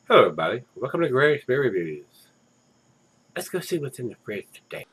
Hello, everybody. Welcome to Gregsbeerreviews. Let's go see what's in the fridge today.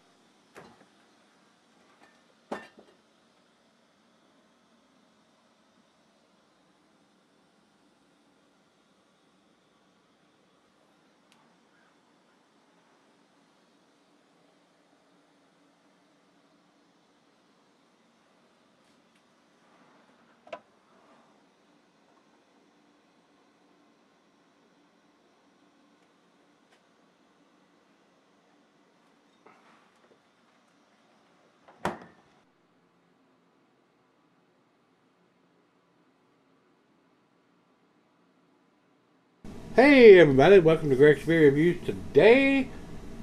Hey, everybody. Welcome to Gregsbeerreviews. Today,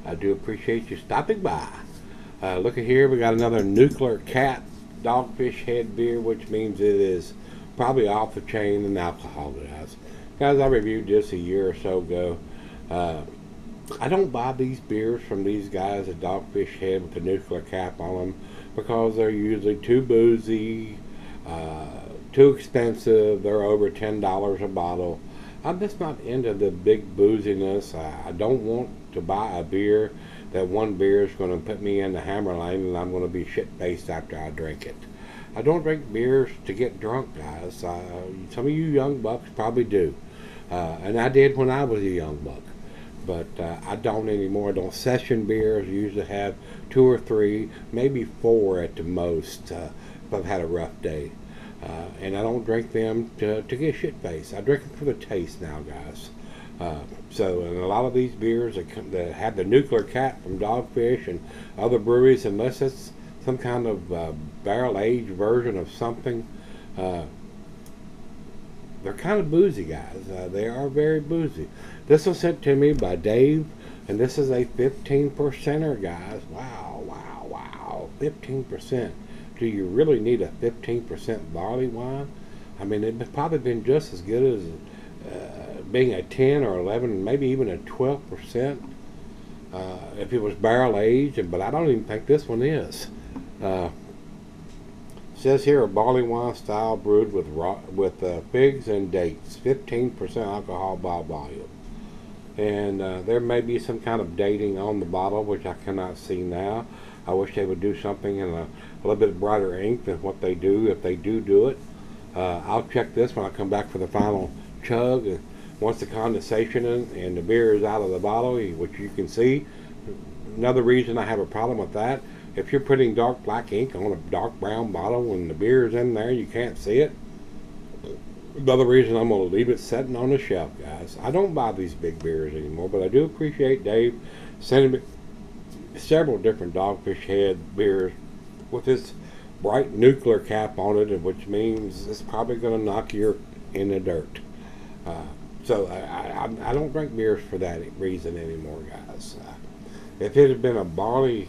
I do appreciate you stopping by. Look at here. We got another Nuclear Cat Dogfish Head beer, which means it is probably off the chain in alcohol, guys. Guys, I reviewed this a year or so ago. I don't buy these beers from these guys at Dogfish Head with the nuclear cap on them because they're usually too boozy, too expensive. They're over $10 a bottle. I'm just not into the big booziness. I don't want to buy a beer that one beer is going to put me in the hammer lane and I'm going to be shit-faced after I drink it. I don't drink beers to get drunk, guys. Some of you young bucks probably do. And I did when I was a young buck. But I don't anymore. I don't session beers. I usually have 2 or 3, maybe 4 at the most if I've had a rough day. And I don't drink them to get shit-faced. I drink them for the taste now, guys. So in a lot of these beers that have the nuclear cap from Dogfish and other breweries, unless it's some kind of barrel-aged version of something, they're kind of boozy, guys. They are very boozy. This was sent to me by Dave, and this is a 15%er, guys. Wow, wow, wow. 15%. Do you really need a 15% barley wine? I mean, it'd probably been just as good as being a 10 or 11, maybe even a 12% if it was barrel aged, but I don't even think this one is. It says here a barley wine style brewed with figs and dates, 15% alcohol by volume. And there may be some kind of dating on the bottle, which I cannot see now. I wish they would do something in a little bit brighter ink than what they do, if they do it. I'll check this when I come back for the final chug. And once the condensation and the beer is out of the bottle, which you can see. Another reason I have a problem with that, if you're putting dark black ink on a dark brown bottle and the beer is in there, you can't see it. Another reason I'm going to leave it sitting on the shelf, guys. I don't buy these big beers anymore, but I do appreciate Dave sending me several different Dogfish Head beers with this bright nuclear cap on it, which means it's probably going to knock you in the dirt. So I don't drink beers for that reason anymore, guys. If it had been a barley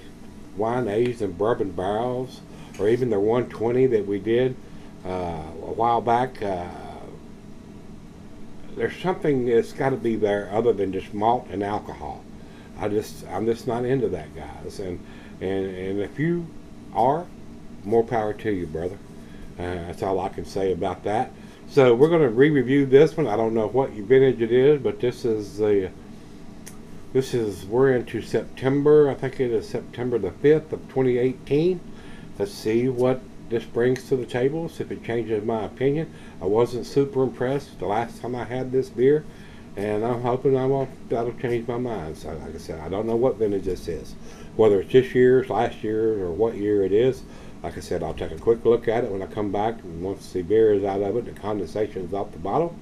wine aged in bourbon barrels, or even the 120 that we did a while back, there's something that's got to be there other than just malt and alcohol. I'm just not into that, guys. And if you are, more power to you, brother. That's all I can say about that. So we're going to re-review this one. I don't know what vintage it is, but we're into September. I think it is September the 5th of 2018. Let's see what this brings to the table, see if it changes my opinion. I wasn't super impressed the last time I had this beer, and I'm hoping that'll change my mind. So like I said, I don't know what vintage this is, whether it's this year's, last year's, or what year it is. Like I said, I'll take a quick look at it when I come back, and once the beer is out of it, the condensation is off the bottle.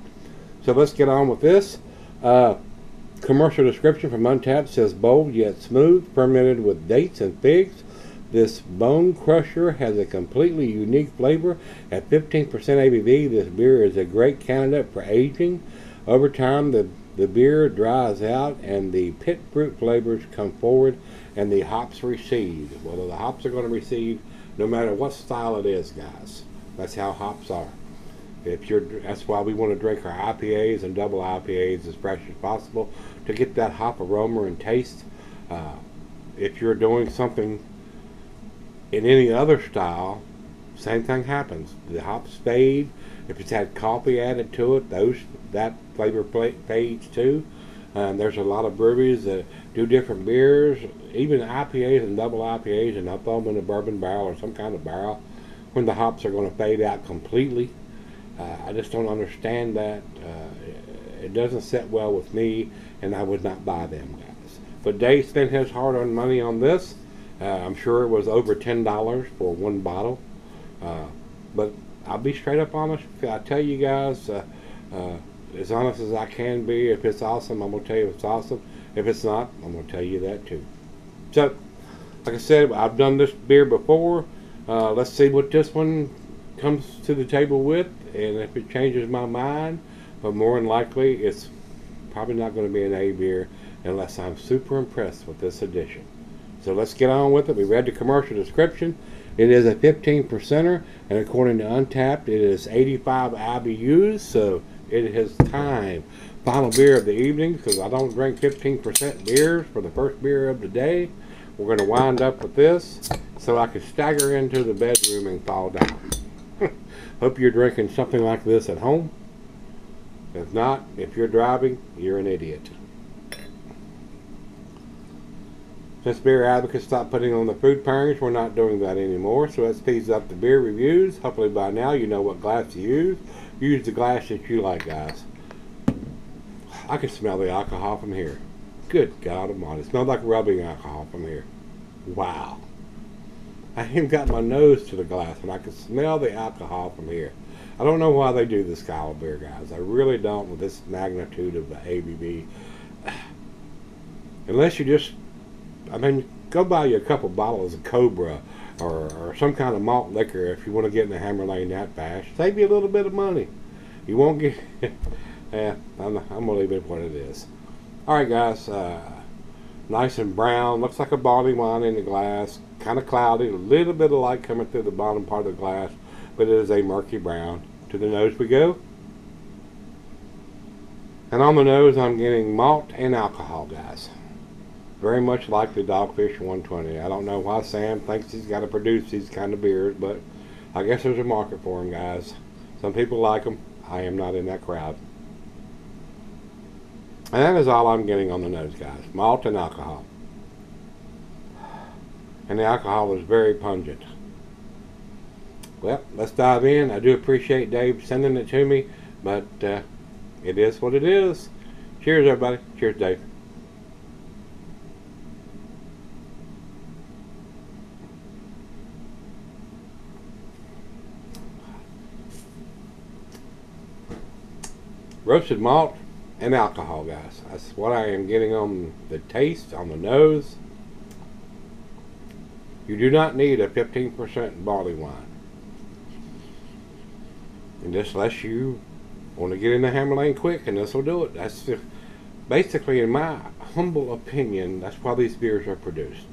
So let's get on with this. Commercial description from Untappd says, bold yet smooth, fermented with dates and figs. This bone crusher has a completely unique flavor. At 15% ABV, this beer is a great candidate for aging. Over time, the beer dries out and the pit fruit flavors come forward and the hops recede. Well, the hops are going to recede no matter what style it is, guys. That's how hops are. That's why we want to drink our IPAs and double IPAs as fresh as possible to get that hop aroma and taste. If you're doing something in any other style, same thing happens. The hops fade. If it's had coffee added to it, that flavor fades too. There's a lot of breweries that do different beers, even IPAs and double IPAs, and they'll throw them in a bourbon barrel or some kind of barrel when the hops are going to fade out completely. I just don't understand that. It doesn't sit well with me, and I would not buy them, guys. But Dave spent his hard-earned money on this. I'm sure it was over $10 for one bottle. But I'll be straight up honest. I tell you guys, as honest as I can be. If it's awesome, I'm going to tell you it's awesome. If it's not, I'm going to tell you that too. So, like I said, I've done this beer before. Let's see what this one comes to the table with, and if it changes my mind. But more than likely, it's probably not going to be an A beer unless I'm super impressed with this edition. So let's get on with it. We read the commercial description. It is a 15%er, and according to Untappd, it is 85 IBUs, so it is time. Final beer of the evening, because I don't drink 15% beers for the first beer of the day. We're going to wind up with this so I can stagger into the bedroom and fall down. Hope you're drinking something like this at home. If not, if you're driving, you're an idiot. Since Beer Advocates stopped putting on the food pairings, we're not doing that anymore. So that speeds up the beer reviews. Hopefully by now you know what glass to use. Use the glass that you like, guys. I can smell the alcohol from here. Good God Almighty. It smells like rubbing alcohol from here. Wow. I even got my nose to the glass and I can smell the alcohol from here. I don't know why they do this style of beer, guys. I really don't with this magnitude of the ABV. Unless you just, I mean, go buy you a couple bottles of Cobra or some kind of malt liquor if you want to get in the Hammer Lane that fast. Save you a little bit of money. You won't get, yeah, I'm going to leave it what it is. Alright guys, nice and brown. Looks like a Barleywine in the glass. Kind of cloudy, a little bit of light coming through the bottom part of the glass, but it is a murky brown. To the nose we go. And on the nose I'm getting malt and alcohol, guys. Very much like the Dogfish 120. I don't know why Sam thinks he's got to produce these kind of beers, but I guess there's a market for them, guys. Some people like them. I am not in that crowd. And that is all I'm getting on the nose, guys. Malt and alcohol. And the alcohol is very pungent. Well, let's dive in. I do appreciate Dave sending it to me, but it is what it is. Cheers, everybody. Cheers, Dave. Roasted malt and alcohol, guys. That's what I am getting on the taste, on the nose. You do not need a 15% barley wine. And just unless you want to get in the Hammer Lane quick, and this will do it. That's just, basically, in my humble opinion, that's why these beers are produced.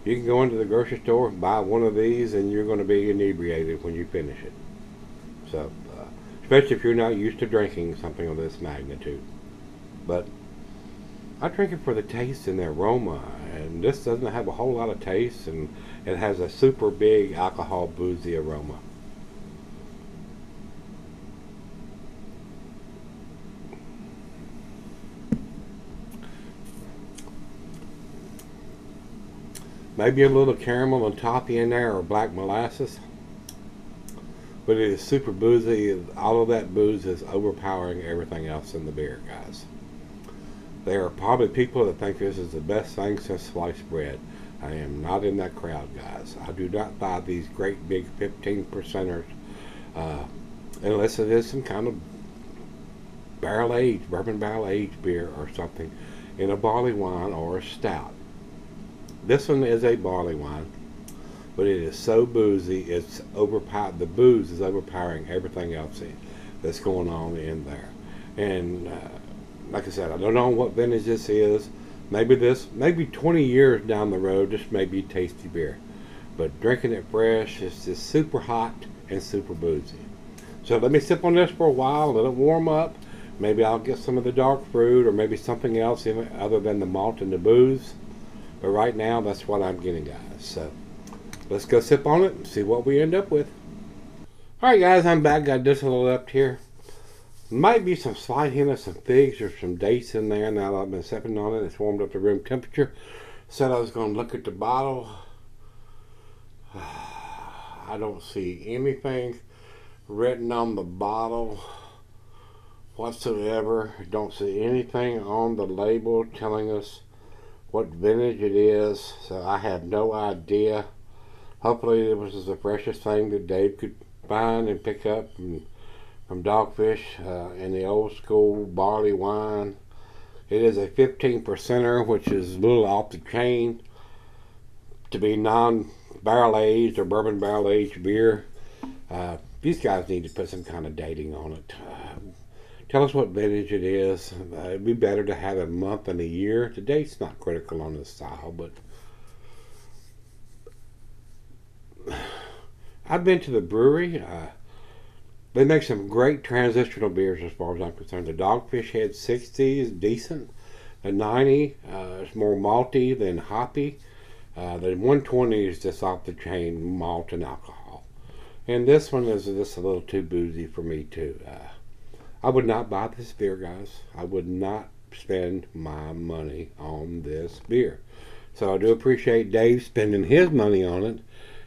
You can go into the grocery store and buy one of these, and you're going to be inebriated when you finish it. So, especially if you're not used to drinking something of this magnitude. But I drink it for the taste and the aroma, and this doesn't have a whole lot of taste, and it has a super big alcohol boozy aroma. Maybe a little caramel and toffee in there, or black molasses. But it is super boozy. All of that booze is overpowering everything else in the beer, guys. There are probably people that think this is the best thing since sliced bread. I am not in that crowd, guys. I do not buy these great big 15%ers unless it is some kind of barrel-aged, bourbon barrel-aged beer or something in a barley wine or a stout. This one is a barley wine, but it is so boozy, it's overpowered. The booze is overpowering everything else that's going on in there. And like I said, I don't know what vintage this is. Maybe 20 years down the road, this may be tasty beer. But drinking it fresh, it's just super hot and super boozy. So let me sip on this for a while, let it warm up. Maybe I'll get some of the dark fruit or maybe something else in it other than the malt and the booze. But right now, that's what I'm getting, guys. So let's go sip on it and see what we end up with. Alright guys, I'm back. Got this a little left here. Might be some slight hint of some figs or some dates in there now that I've been sipping on it. It's warmed up to room temperature. Said I was going to look at the bottle. I don't see anything written on the bottle whatsoever. Don't see anything on the label telling us what vintage it is, so I have no idea. Hopefully it was the freshest thing that Dave could find and pick up from Dogfish in the old school barley wine. It is a 15%er, which is a little off the chain to be non-barrel aged or bourbon barrel aged beer. These guys need to put some kind of dating on it. Tell us what vintage it is. It'd be better to have a month and a year. The date's not critical on this style, but I've been to the brewery. They make some great transitional beers as far as I'm concerned. The Dogfish Head 60 is decent. The 90 is more malty than hoppy. The 120 is just off the chain malt and alcohol. And this one is just a little too boozy for me too. I would not buy this beer, guys. I would not spend my money on this beer. So I do appreciate Dave spending his money on it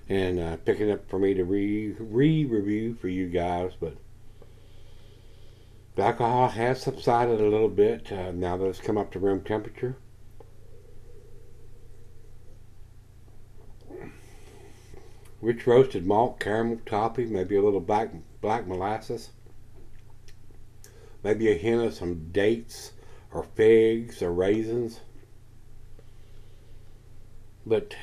and picking up for me to re-review for you guys. But the alcohol has subsided a little bit now that it's come up to room temperature. Rich roasted malt, caramel topping, maybe a little black molasses. Maybe a hint of some dates or figs or raisins. But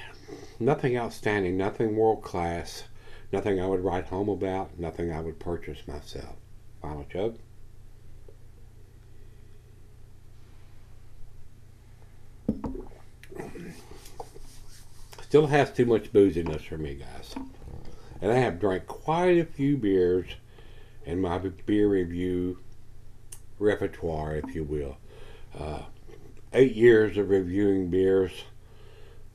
nothing outstanding, nothing world class, nothing I would write home about, nothing I would purchase myself. Final chug. Still has too much booziness for me, guys. And I have drank quite a few beers in my beer review repertoire, if you will. 8 years of reviewing beers,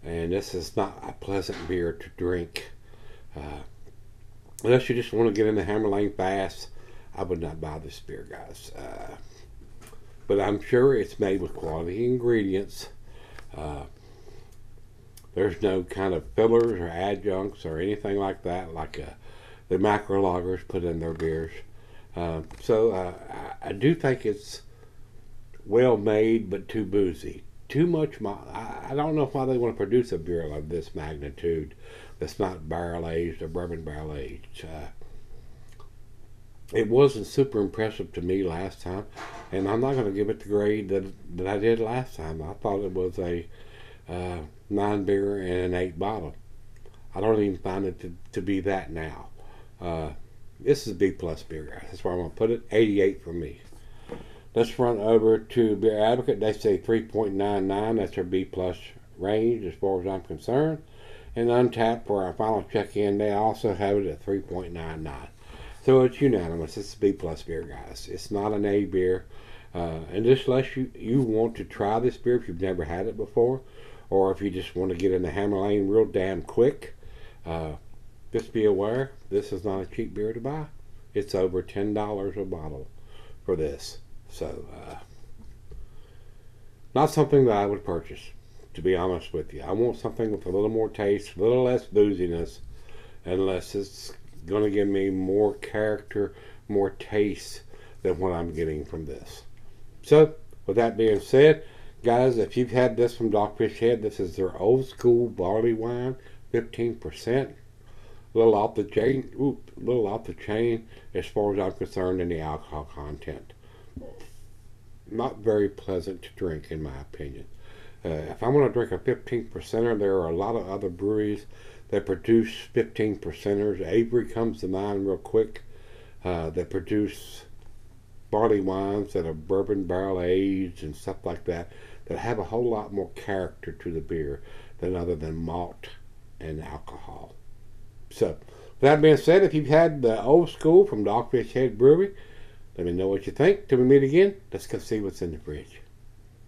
and this is not a pleasant beer to drink. Unless you just want to get in the hammer lane fast, I would not buy this beer, guys. But I'm sure it's made with quality ingredients. There's no kind of fillers or adjuncts or anything like that, like the macro lagers put in their beers. So I do think it's well made, but too boozy. Too much. I don't know why they want to produce a beer of this magnitude that's not barrel aged or bourbon barrel aged. It wasn't super impressive to me last time, and I'm not going to give it the grade that I did last time. I thought it was a 9 beer and an 8 bottle. I don't even find it to be that now. This is a B plus beer, guys. That's where I'm going to put it. 88 for me. Let's run over to Beer Advocate. They say 3.99. That's their B plus range as far as I'm concerned. And Untapped for our final check-in, they also have it at 3.99. So it's unanimous. It's a B plus beer, guys. It's not an A beer. And just unless you want to try this beer if you've never had it before, or if you just want to get in the hammer lane real damn quick, just be aware, this is not a cheap beer to buy. It's over $10 a bottle for this. So, not something that I would purchase, to be honest with you. I want something with a little more taste, a little less booziness, unless it's going to give me more character, more taste than what I'm getting from this. So, with that being said, guys, if you've had this from Dogfish Head, this is their old school barley wine, 15%. A little off the chain, a little off the chain as far as I'm concerned in the alcohol content. Not very pleasant to drink, in my opinion. If I want to drink a 15%er, there are a lot of other breweries that produce 15%ers. Avery comes to mind real quick. That produce barley wines that are bourbon barrel aged and stuff like that have a whole lot more character to the beer than other than malt and alcohol. So, with that being said, if you've had the old school from Dogfish Head Brewery, let me know what you think. Till we meet again, let's go see what's in the fridge.